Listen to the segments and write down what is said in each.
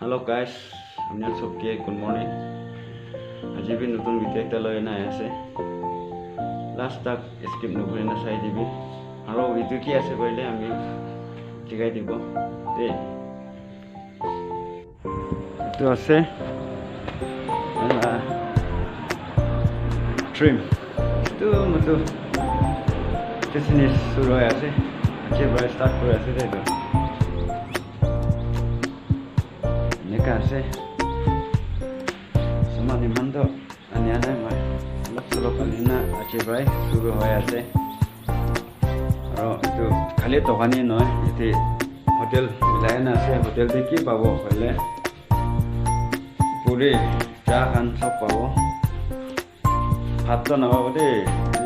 Hello guys, I'm not so good morning. আজি भी নতুন ভিডিও একটা লৈ নাই আছে লাষ্ট তাক স্কিপ নকৰি না চাই দিবি আৰু এইটো কি আছে কইলে আমি শিকাই দিব দেই এইটো আছে ট্ৰিম এইটো মতো বিজনেছ শুৰু হৈ আছে আজি পৰা ষ্টাৰ্ট কৰি আছে দেই এইটো এনেকা আছে Sama ni mando aneh-aneh mah. Kalau kali na aje bray suruh hoy ase. Aro itu kali tokani noy iti hotel bilai na ase hotel de ki pabo hoile. Puri cha khan sob pabo. Bhat to na pabo de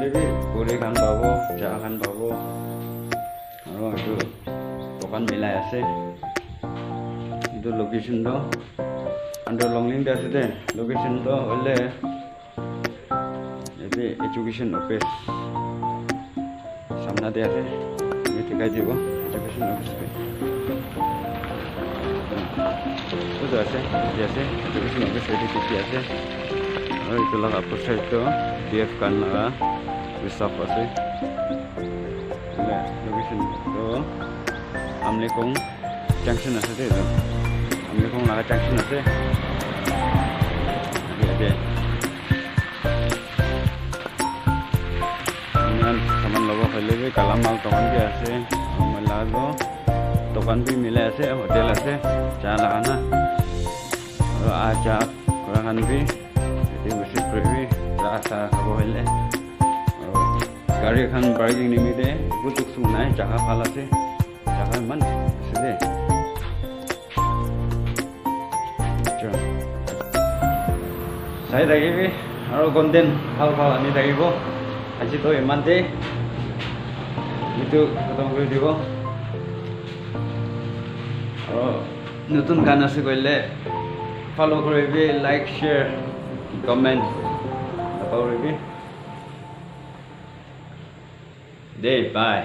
lebi puri khan pabo cha khan pabo. Aro itu tokan bilai ase. Itu location do under long link আছে দে location তো হলে এতে education office সামনে দিয়ে আছে আমি ঠিকাই দিব education office তো আছে এডুকেশন অফিস এটি কি আছে আর এটা লাগা অপোজিট তো ডিএফ কান লাগা রিসার্ভ আছে লোকেশন তো আমলেকং জাংশন আছে দে আমলেকং লাগা জাংশন আছে saman logo hoile bi kalamal tokan bi ase malago tokan bi mile ase hotel ase chala ana aro aja korangan bi edi besi previ rasa habo hoile gari khan parking nimide gutuk sunai jaga phal ase jaga man ase চাই থাকিবি আৰু content ভাল ভাল আনি থাকিব আজি তো ইমানতে ভিডিঅ' খতম কৰি দিব আৰু নতুন গান আছে কৰিলে ফ'ল' কৰিবি লাইক শ্বেয়াৰ কমেণ্ট কৰিবি দেই বাই